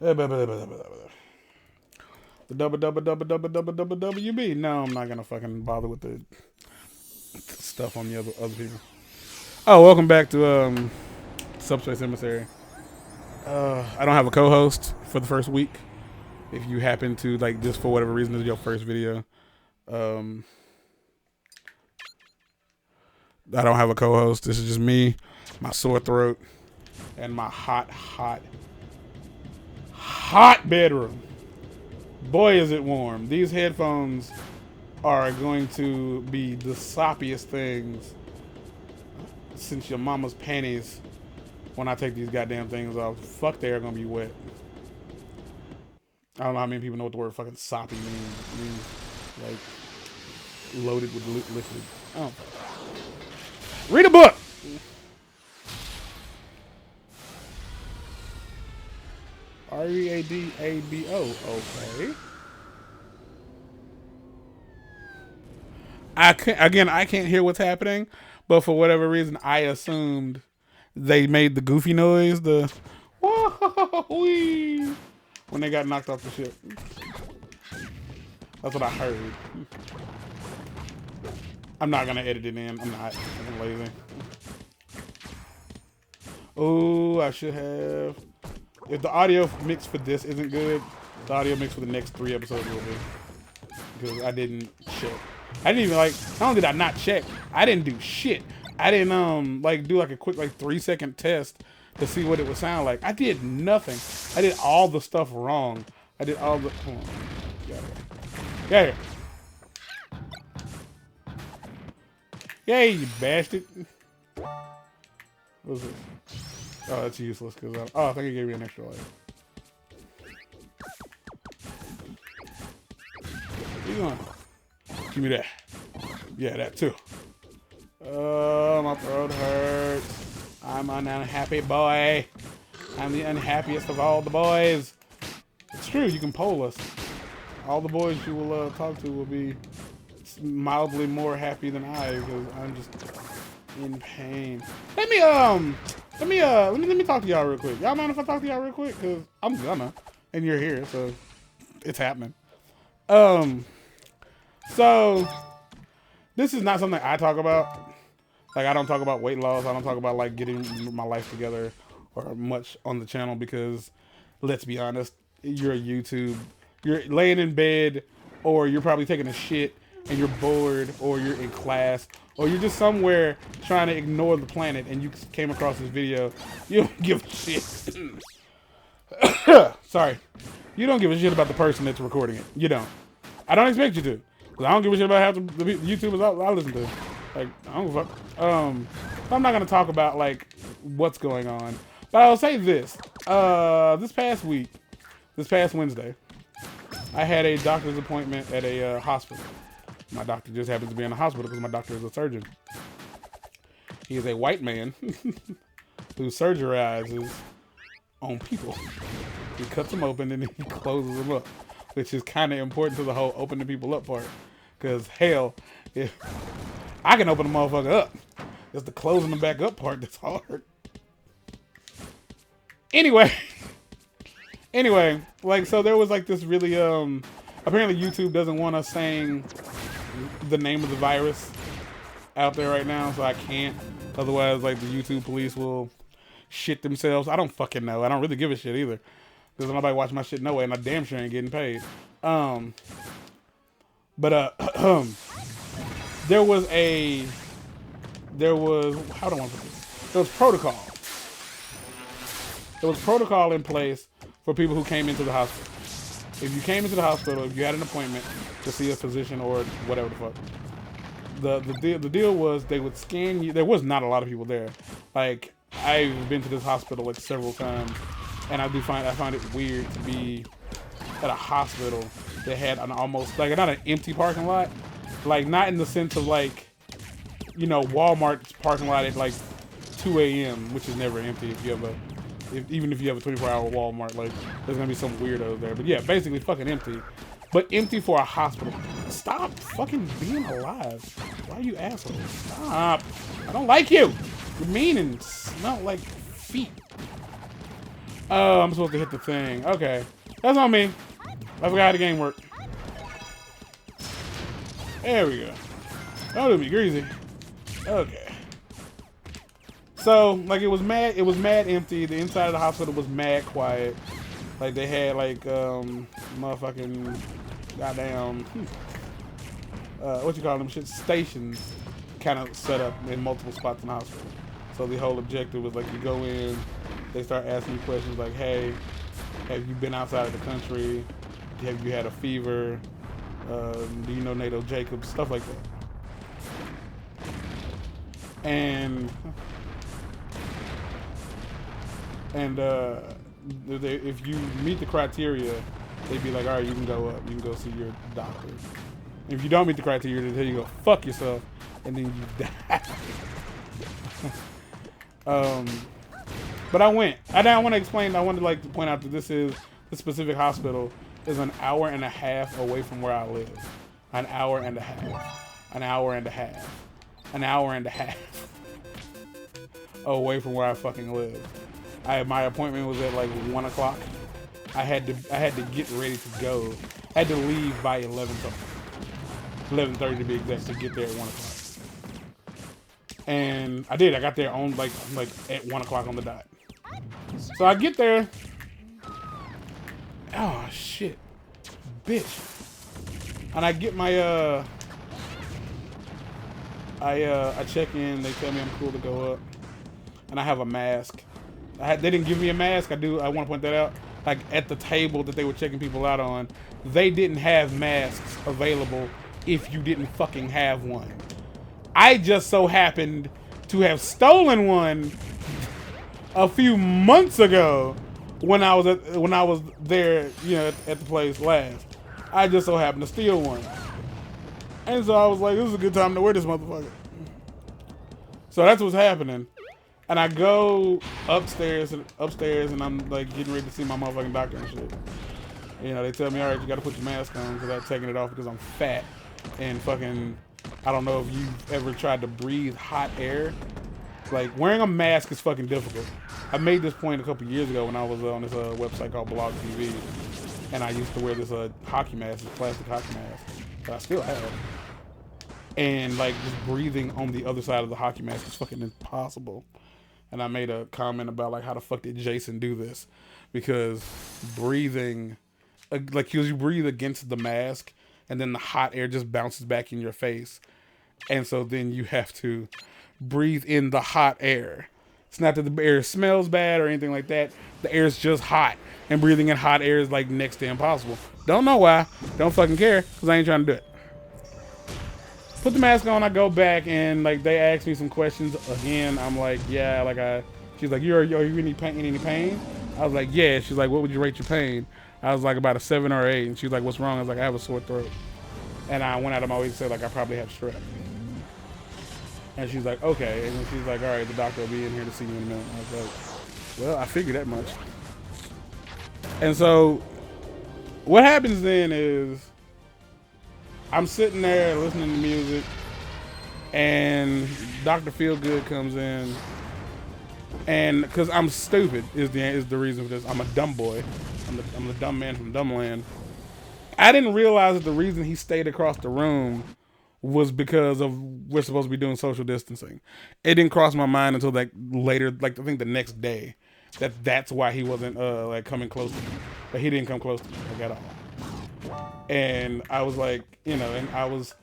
The WB. No, I'm not gonna fucking bother with the stuff on the other people. Oh, welcome back to Subspace Emissary. I don't have a co-host for the first week. If you happen to like, just for whatever reason, this is your first video. I don't have a co-host. This is just me, my sore throat, and my hot bedroom. Boy, is it warm. These headphones are going to be the soppiest things since your mama's panties when I take these goddamn things off. Fuck, they are going to be wet. I don't know how many people know what the word fucking soppy means. It means, like, loaded with liquid. Oh. Read a book! READABO. Okay. I can't hear what's happening, but for whatever reason, I assumed they made the goofy noise, the woo-wee, when they got knocked off the ship. That's what I heard. I'm not gonna edit it in. I'm not. I'm lazy. Oh, I should have. If the audio mix for this isn't good, the audio mix for the next 3 episodes will be. Because I didn't check. I didn't even like. Not only did I not check, I didn't do shit. I didn't like do like a quick like 3-second test to see what it would sound like. I did nothing. I did all the stuff wrong. I did all the. Hold on. Get here. Yay, you bastard. What was it? Oh, that's useless because I think it gave me an extra life. Where you going? Give me that. Yeah, that too. Oh, my throat hurts. I'm an unhappy boy. I'm the unhappiest of all the boys. It's true, you can poll us. All the boys you will talk to will be mildly more happy than I, because I'm just in pain. Let me talk to y'all real quick. Y'all mind if I talk to y'all real quick? Because I'm gonna, and you're here, so it's happening. So this is not something I talk about. Like, I don't talk about weight loss. I don't talk about like getting my life together or much on the channel because, let's be honest, you're laying in bed, or you're probably taking a shit and you're bored, or you're in class, or you're just somewhere trying to ignore the planet and you came across this video. You don't give a shit. Sorry. You don't give a shit about the person that's recording it. You don't. I don't expect you to. Because I don't give a shit about half the YouTubers I listen to. Like, I don't give a fuck. I'm not going to talk about, like, what's going on. But I'll say this. This past Wednesday, I had a doctor's appointment at a hospital. My doctor just happens to be in the hospital because my doctor is a surgeon. He is a white man who surgerizes on people. He cuts them open and then he closes them up, which is kind of important to the whole opening people up part. Because hell, if I can open a motherfucker up, it's the closing them back up part that's hard. Anyway, like, so there was like this really, apparently YouTube doesn't want us saying the name of the virus out there right now, so I can't. Otherwise, like, the YouTube police will shit themselves. I don't fucking know. I don't really give a shit either, because nobody watch my shit no way, and I damn sure ain't getting paid. There was how do I want to put this? There was protocol. There was protocol in place for people who came into the hospital. If you came into the hospital, if you had an appointment to see a physician or whatever the fuck, the deal was they would scan you. There was not a lot of people there. Like, I've been to this hospital like several times, and I find it weird to be at a hospital that had an almost, like, not an empty parking lot, like, not in the sense of like, you know, Walmart's parking lot at like 2 a.m., which is never empty if you have even if you have a 24-hour Walmart, like, there's gonna be some weirdos there. But yeah, basically fucking empty. But empty for a hospital. Stop fucking being alive. Why are you assholes? Stop. I don't like you. You're mean and smell like feet. Oh, I'm supposed to hit the thing. Okay. That's on me. I forgot how the game worked. There we go. Don't do me greasy. Okay. So, like, it was mad empty. The inside of the hospital was mad quiet. Like, they had, like, motherfucking, goddamn, what you call them shit? Stations kind of set up in multiple spots in the hospital. So the whole objective was, like, you go in, they start asking you questions like, hey, have you been outside of the country? Have you had a fever? Do you know NATO Jacobs? Stuff like that. And if you meet the criteria, they'd be like, all right, you can go up. You can go see your doctor. If you don't meet the criteria, they tell you go fuck yourself, and then you die. But I went. I want to explain. I wanted to point out that this specific hospital is an hour and a half away from where I live. An hour and a half. An hour and a half. An hour and a half away from where I fucking live. My appointment was at like 1 o'clock. I had to get ready to go. I had to leave by 11:30 to be exact, to get there at 1 o'clock. And I did. I got there on like at 1 o'clock on the dot. So I get there. Oh shit, bitch! And I get my I check in. They tell me I'm cool to go up, and I have a mask. They didn't give me a mask. I want to point that out. Like at the table that they were checking people out on, they didn't have masks available if you didn't fucking have one. I just so happened to have stolen one a few months ago when I was there, you know, at the place last. I just so happened to steal one. And so I was like, this is a good time to wear this motherfucker. So that's what's happening. And I go upstairs and I'm like getting ready to see my motherfucking doctor and shit. You know, they tell me, all right, you gotta put your mask on because I'm taking it off because I'm fat and fucking, I don't know if you've ever tried to breathe hot air. Like, wearing a mask is fucking difficult. I made this point a couple years ago when I was on this website called Blog TV, and I used to wear this hockey mask, this plastic hockey mask, that I still have. And like, just breathing on the other side of the hockey mask is fucking impossible. And I made a comment about like, how the fuck did Jason do this? Because breathing, like you breathe against the mask, and then the hot air just bounces back in your face. And so then you have to breathe in the hot air. It's not that the air smells bad or anything like that. The air is just hot. And breathing in hot air is like next to impossible. Don't know why. Don't fucking care, because I ain't trying to do it. Put the mask on, I go back, and like they ask me some questions again. I'm like, yeah, like she's like, are you in any pain? I was like, yeah. She's like, what would you rate your pain? I was like, about a 7 or 8. And she's like, what's wrong? I was like, I have a sore throat. And I went out of my way to say, like, I probably have strep. And she's like, okay. And then she's like, all right, the doctor will be in here to see you in a minute. I was like, well, I figured that much. And so what happens then is I'm sitting there listening to music, and Dr. Feelgood comes in. And because I'm stupid is the reason for this. I'm a dumb boy. I'm the dumb man from Dumbland. I didn't realize that the reason he stayed across the room was because of we're supposed to be doing social distancing. It didn't cross my mind until like later, like I think the next day, that's why he wasn't like coming close to me. But he didn't come close to me like at all. And I was like, you know, and I was,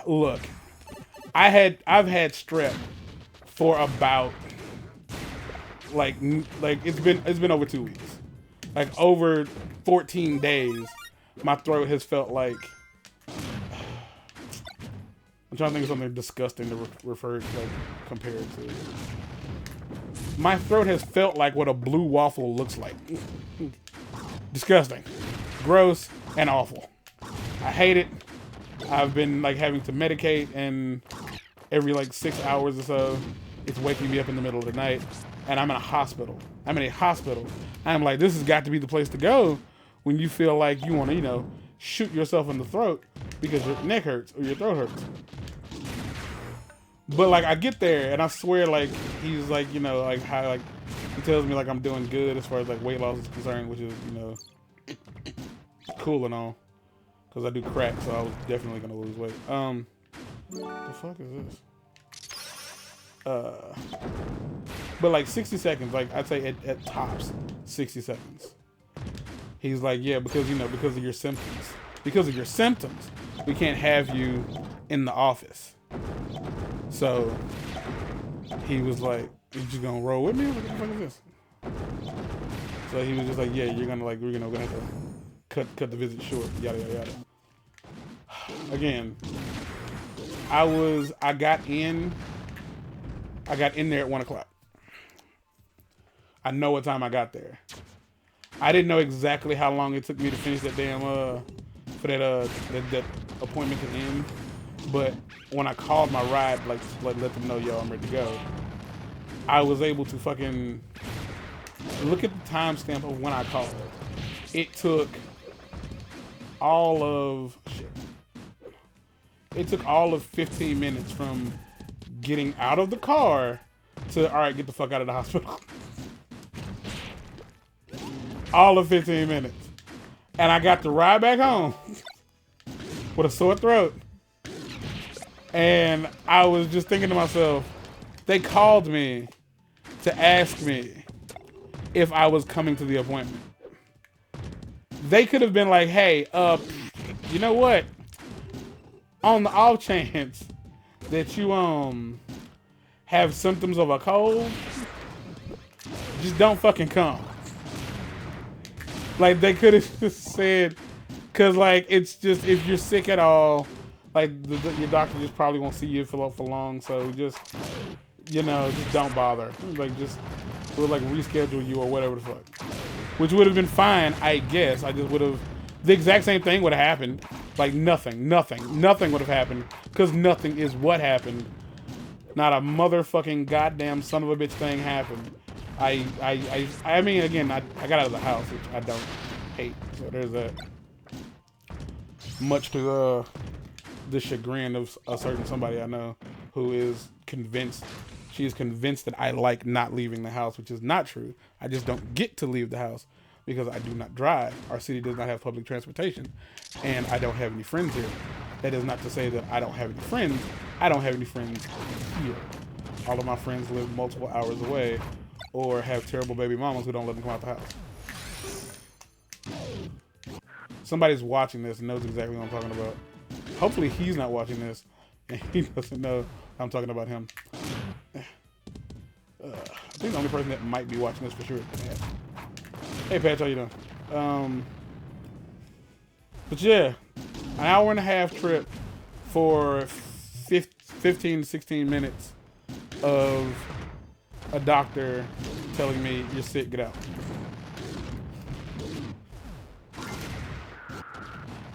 look, I've had strep for about like it's been over 2 weeks. Like over 14 days, my throat has felt like, I'm trying to think of something disgusting to refer to, like, compare it to. My throat has felt like what a blue waffle looks like. Disgusting, gross, and awful. I hate it. I've been like having to medicate, and every like 6 hours or so, it's waking me up in the middle of the night, and I'm in a hospital. I'm like, this has got to be the place to go when you feel like you want to, you know, shoot yourself in the throat because your neck hurts or your throat hurts. But like I get there and I swear like he's like, you know, like how like He tells me like I'm doing good as far as like weight loss is concerned, which is, you know, cool and all. Because I do crack, so I was definitely gonna lose weight. The fuck is this? But like 60 seconds, like I'd say at tops, 60 seconds. He's like, yeah, because, you know, because of your symptoms. Because of your symptoms, we can't have you in the office. So he was like, you just gonna roll with me? What the fuck is this? So he was just like, yeah, you're gonna like, we're gonna have to cut the visit short, yada yada yada. Again, I got in there at 1 o'clock. I know what time I got there. I didn't know exactly how long it took me to finish that damn for that appointment to end. But when I called my ride, like let them know, yo, I'm ready to go, I was able to fucking look at the timestamp of when I called. It took all of 15 minutes from getting out of the car to, all right, get the fuck out of the hospital. All of 15 minutes. And I got to ride back home with a sore throat. And I was just thinking to myself, they called me to ask me if I was coming to the appointment. They could have been like, hey, you know what? On the off chance that you have symptoms of a cold, just don't fucking come. Like, they could have just said, because like it's just, if you're sick at all, like your doctor just probably won't see you for long, so just, you know, just don't bother. Like, just we'll like reschedule you or whatever the fuck, which would have been fine, I guess. I just would have, the exact same thing would have happened. Like nothing would have happened, because nothing is what happened. Not a motherfucking goddamn son of a bitch thing happened. I mean, again, I got out of the house, which I don't hate. So there's that. Much to the chagrin of a certain somebody I know who is convinced, she is convinced that I like not leaving the house, which is not true. I just don't get to leave the house because I do not drive. Our city does not have public transportation, and I don't have any friends here. That is not to say that I don't have any friends. I don't have any friends here. All of my friends live multiple hours away or have terrible baby mamas who don't let them come out the house. Somebody's watching this and knows exactly what I'm talking about. Hopefully he's not watching this and he doesn't know I'm talking about him. I think the only person that might be watching this for sure is Pat. Hey Patch, how you doing? But yeah, an hour and a half trip for 15 to 16 minutes of a doctor telling me you're sick, get out.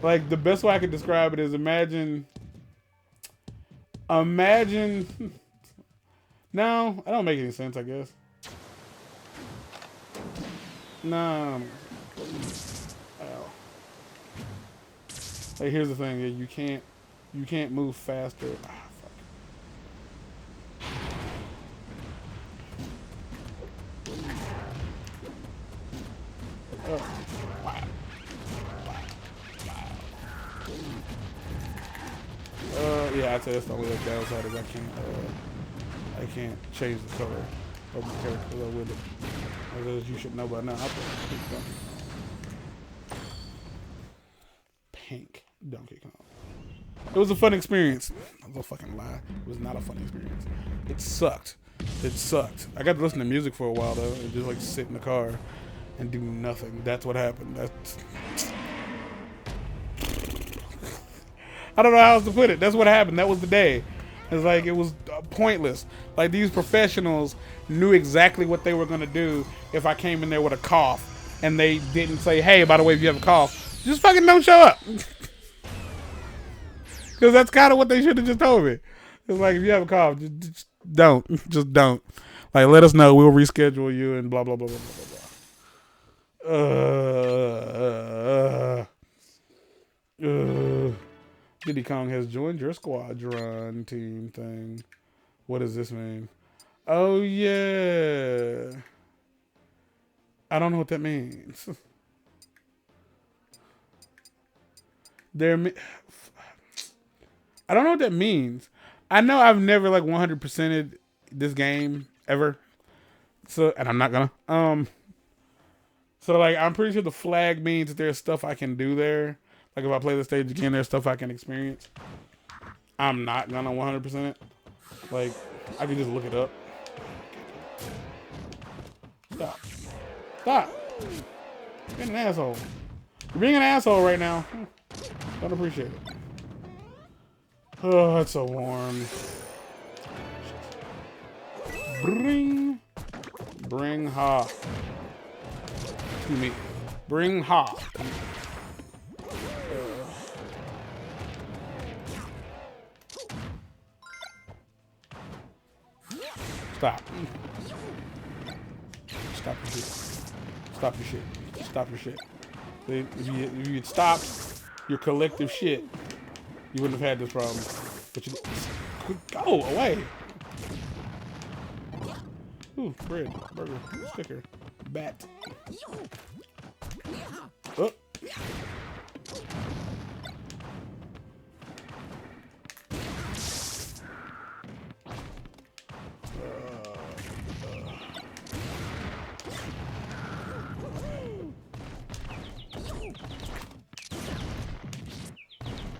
Like, the best way I could describe it is imagine, no, I don't make any sense, I guess. No. Like, here's the thing, you can't move faster. Yeah, I'd say that's the only downside is I can't change the color of my character with it. As you should know by now. Pink Donkey Kong. It was a fun experience. I'm gonna fucking lie. It was not a fun experience. It sucked. It sucked. I got to listen to music for a while though, and just like sit in the car and do nothing. That's what happened. I don't know how else to put it. That's what happened. That was the day. It's like, it was pointless. Like, these professionals knew exactly what they were going to do if I came in there with a cough and they didn't say, hey, by the way, if you have a cough, just fucking don't show up. Because that's kind of what they should have just told me. It's like, if you have a cough, just don't. Just don't. Like, let us know. We'll reschedule you and blah, blah, blah, blah, blah, blah. Diddy Kong has joined your squadron team thing. What does this mean? Oh, yeah. I don't know what that means. There, I don't know what that means. I know I've never like 100%ed this game ever. So, and I'm not gonna. So like I'm pretty sure the flag means that there's stuff I can do there. Like if I play the stage again, there's stuff I can experience. I'm not gonna 100% it. Like I can just look it up. Stop. Stop. You're being an asshole. You're being an asshole right now. Don't appreciate it. Oh, it's so warm. Bring ha. To me. Bring ha. Stop. Stop your shit. Stop your shit. Stop your shit. If you had stopped your collective shit, you wouldn't have had this problem. But you go away. Ooh, bread, burger, sticker, bat. Oh.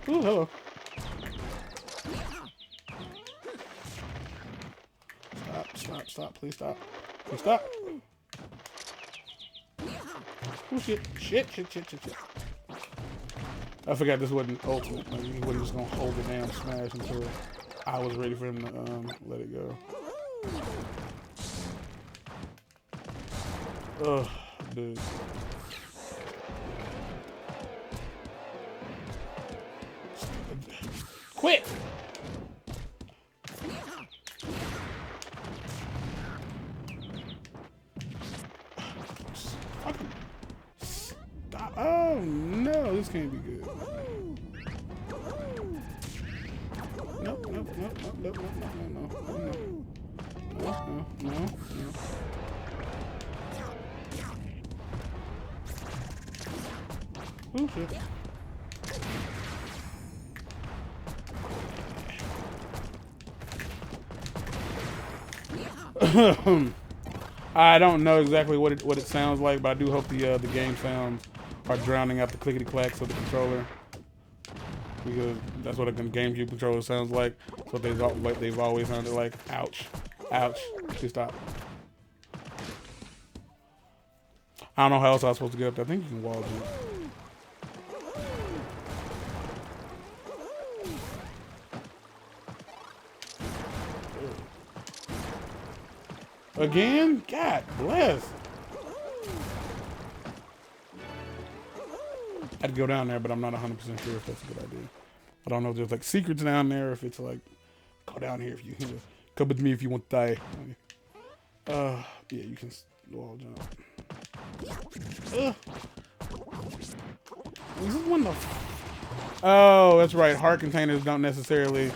Ooh, hello. Stop, please stop. Please stop. Oh, shit. Shit. I forgot this wasn't ultimate. Like, he wasn't just gonna hold the damn smash until I was ready for him to let it go. Ugh, dude. Quit! Stop. Oh no, this can't be good. Nope. No. Oh shit. I don't know exactly what it sounds like, but I do hope the game sounds are drowning out the clickety clacks of the controller, because that's what a GameCube controller sounds like. That's what they've always sounded like. Ouch, please stop. I don't know how else I was supposed to get up there. I think you can wall jump. Again? God bless. I'd go down there, but I'm not 100% sure if that's a good idea. I don't know if there's like secrets down there, or if it's like, go down here if you come with me if you want to die. Yeah, you can wall jump. This is one of. Oh, that's right. Heart containers don't necessarily.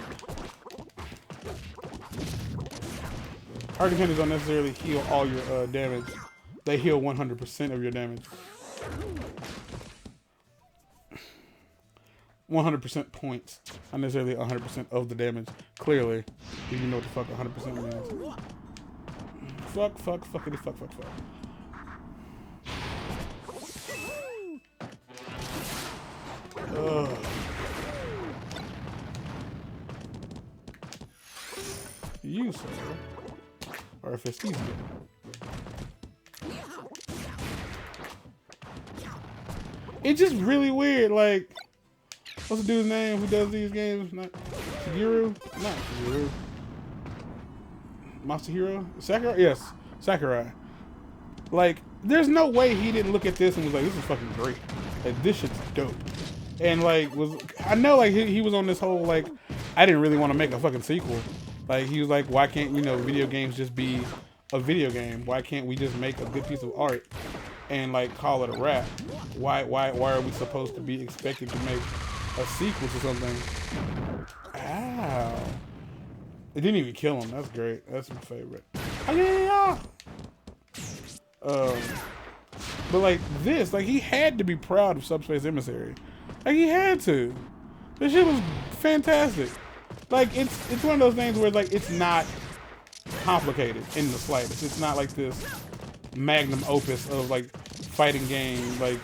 Heart containers don't necessarily heal all your damage. They heal 100% of your damage. 100% points. Not necessarily 100% of the damage. Clearly. If you know what the fuck 100% means. Fuckity fuck. Ugh. You, sir. Or if it's easier. It's just really weird, like, what's the dude's name who does these games? Not Shigeru? Not Shigeru. Masahiro? Sakurai? Yes, Sakurai. Like, there's no way he didn't look at this and was like, this is fucking great. Like, this shit's dope. And like, I know like he was on this whole like, I didn't really want to make a fucking sequel. Like, he was like, why can't, video games just be a video game? Why can't we just make a good piece of art and like call it a wrap? Why are we supposed to be expected to make a sequel to something? Ow. It didn't even kill him. That's great. That's my favorite. But like this, like he had to be proud of Subspace Emissary. Like he had to. This shit was fantastic. Like it's one of those things where like it's not complicated in the slightest. It's not like this magnum opus of like fighting game, like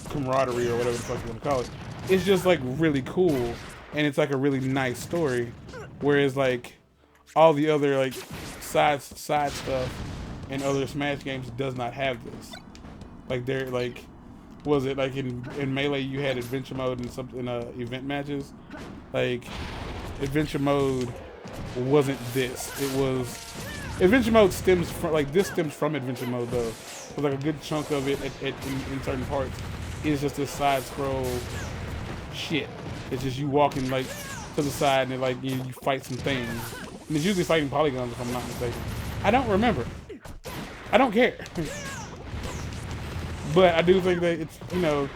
camaraderie or whatever the fuck you want to call it. It's just like really cool, and it's like a really nice story. Whereas like all the other like side stuff in other Smash games does not have this. Like they're like, was it like in Melee you had adventure mode and something event matches? Like adventure mode wasn't this. It was adventure mode stems from like this stems from adventure mode though. But like a good chunk of it in certain parts is just this side scroll shit. It's just you walking like to the side and like you fight some things. And it's usually fighting polygons if I'm not mistaken. I don't remember. I don't care. But I do think that it's, you know,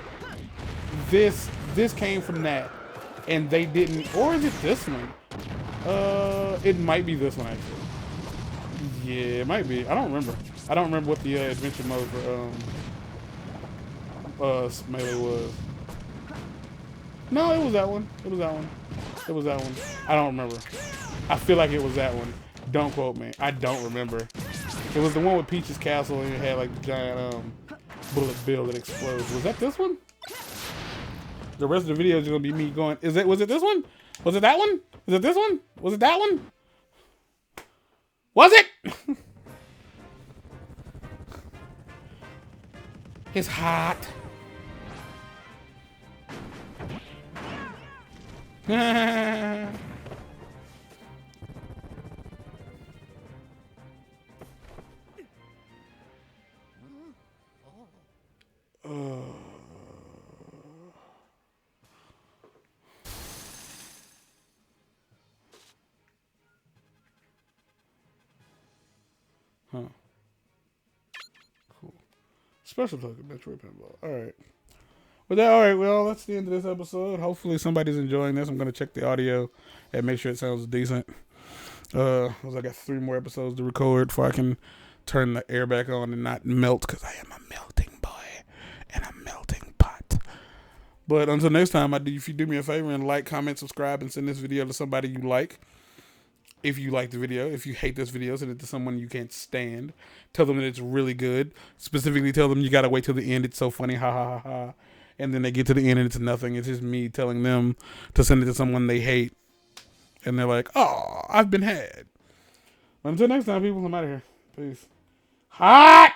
this came from that, and they didn't, or is it this one? It might be this one actually. Yeah, it might be. I don't remember. I don't remember what the adventure mode for Melee was. No, it was that one. It was that one. It was that one. I don't remember. I feel like it was that one. Don't quote me. I don't remember. It was the one with Peach's castle and it had like the giant bullet bill that explodes. Was that this one? The rest of the video is gonna be me going, was it this one? Was it that one? Was it this one? Was it that one? Was it? It's hot. Huh. Cool. Special token, Metroid Pinball. Alright. With that, alright, well, that's the end of this episode. Hopefully somebody's enjoying this. I'm going to check the audio and make sure it sounds decent. I got 3 more episodes to record before I can turn the air back on and not melt, because I am a melting boy and a melting pot. But until next time, if you do me a favor and like, comment, subscribe, and send this video to somebody you like. If you like the video, if you hate this video, send it to someone you can't stand. Tell them that it's really good. Specifically, tell them you gotta wait till the end. It's so funny, ha ha ha ha. And then they get to the end and it's nothing. It's just me telling them to send it to someone they hate. And they're like, oh, I've been had. But until next time, people, I'm out of here. Peace. Hot!